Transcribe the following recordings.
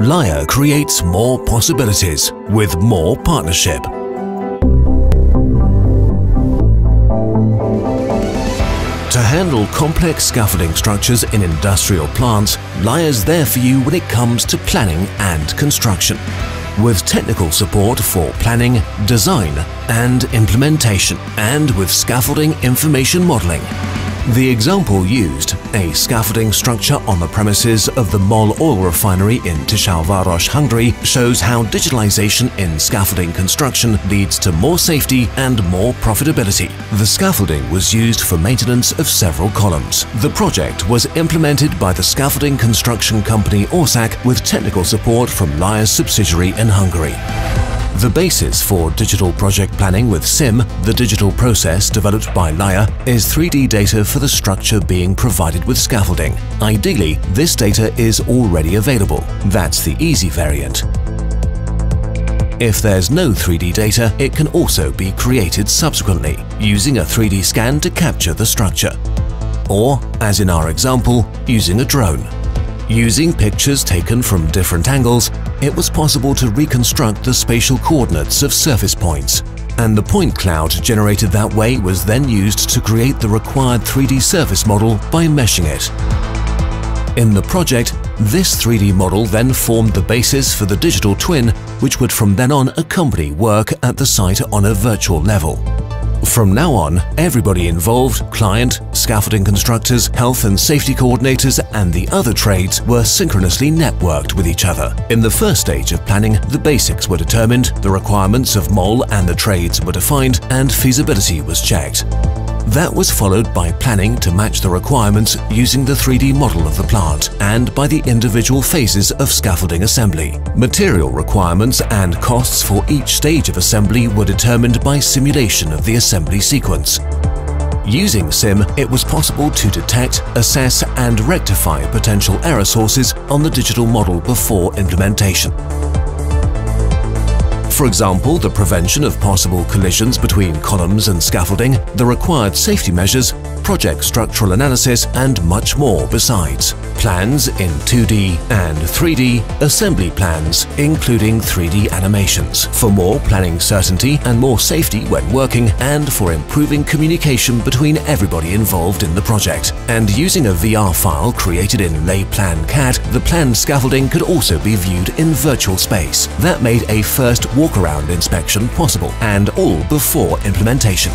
Layher creates more possibilities with more partnership. To handle complex scaffolding structures in industrial plants, Layher's there for you when it comes to planning and construction, with technical support for planning, design and implementation, and with scaffolding information modelling. The example used, a scaffolding structure on the premises of the MOL oil refinery in Tiszaújváros, Hungary, shows how digitalization in scaffolding construction leads to more safety and more profitability. The scaffolding was used for maintenance of several columns. The project was implemented by the scaffolding construction company Orsak with technical support from Layher's subsidiary in Hungary. The basis for digital project planning with SIM, the digital process developed by Layher, is 3D data for the structure being provided with scaffolding. Ideally, this data is already available. That's the easy variant. If there's no 3D data, it can also be created subsequently, using a 3D scan to capture the structure. Or, as in our example, using a drone. Using pictures taken from different angles, it was possible to reconstruct the spatial coordinates of surface points, and the point cloud generated that way was then used to create the required 3D surface model by meshing it. In the project, this 3D model then formed the basis for the digital twin, which would from then on accompany work at the site on a virtual level. From now on, everybody involved, client, scaffolding constructors, health and safety coordinators and the other trades were synchronously networked with each other. In the first stage of planning, the basics were determined, the requirements of MOL and the trades were defined, and feasibility was checked. That was followed by planning to match the requirements using the 3D model of the plant and by the individual phases of scaffolding assembly. Material requirements and costs for each stage of assembly were determined by simulation of the assembly sequence. Using SIM, it was possible to detect, assess and rectify potential error sources on the digital model before implementation. For example, the prevention of possible collisions between columns and scaffolding, the required safety measures, project structural analysis and much more besides. Plans in 2D and 3D, assembly plans, including 3D animations, for more planning certainty and more safety when working and for improving communication between everybody involved in the project. And using a VR file created in Layplan CAD, the planned scaffolding could also be viewed in virtual space. That made a first walk-around inspection possible, and all before implementation.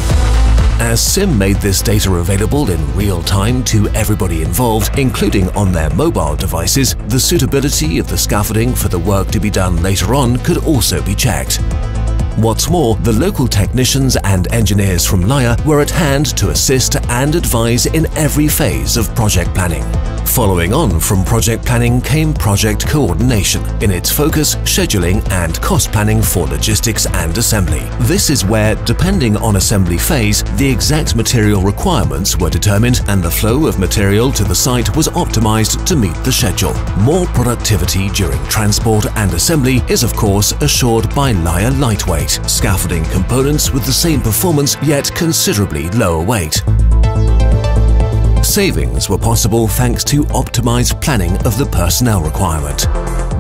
As SIM made this data available in real time to everybody involved, including on their mobile devices, the suitability of the scaffolding for the work to be done later on could also be checked. What's more, the local technicians and engineers from Layher were at hand to assist and advise in every phase of project planning. Following on from project planning came project coordination, in its focus, scheduling and cost planning for logistics and assembly. This is where, depending on assembly phase, the exact material requirements were determined and the flow of material to the site was optimized to meet the schedule. More productivity during transport and assembly is of course assured by Layher lightweight scaffolding components with the same performance yet considerably lower weight. Savings were possible thanks to optimized planning of the personnel requirement.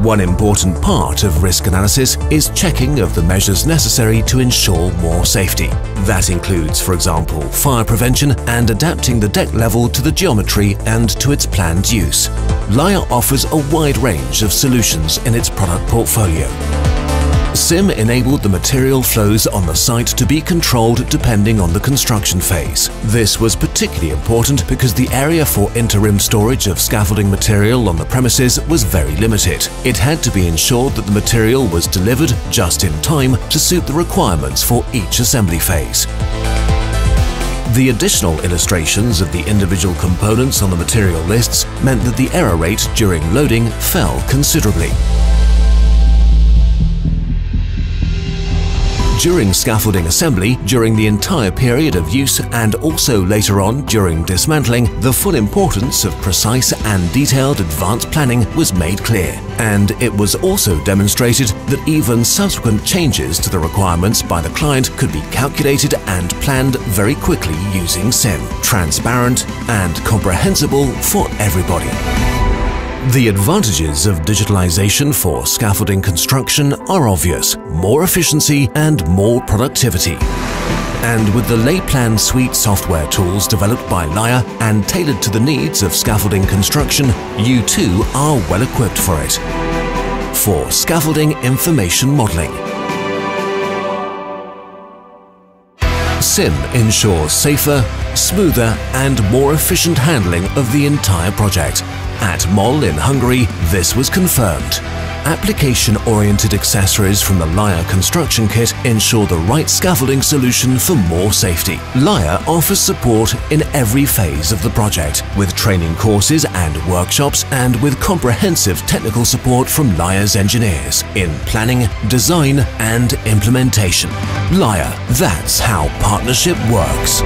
One important part of risk analysis is checking of the measures necessary to ensure more safety. That includes, for example, fire prevention and adapting the deck level to the geometry and to its planned use. Layher offers a wide range of solutions in its product portfolio. SIM enabled the material flows on the site to be controlled depending on the construction phase. This was particularly important because the area for interim storage of scaffolding material on the premises was very limited. It had to be ensured that the material was delivered just in time to suit the requirements for each assembly phase. The additional illustrations of the individual components on the material lists meant that the error rate during loading fell considerably. During scaffolding assembly, during the entire period of use and also later on during dismantling, the full importance of precise and detailed advanced planning was made clear. And it was also demonstrated that even subsequent changes to the requirements by the client could be calculated and planned very quickly using SIM. Transparent and comprehensible for everybody. The advantages of digitalization for scaffolding construction are obvious: more efficiency and more productivity. And with the Layplan suite software tools developed by Layher and tailored to the needs of scaffolding construction, you too are well equipped for it. For scaffolding information modeling, SIM ensures safer, smoother and more efficient handling of the entire project. At MOL in Hungary, this was confirmed. Application-oriented accessories from the Layher construction kit ensure the right scaffolding solution for more safety. Layher offers support in every phase of the project, with training courses and workshops and with comprehensive technical support from Layher's engineers in planning, design and implementation. Layher, that's how partnership works.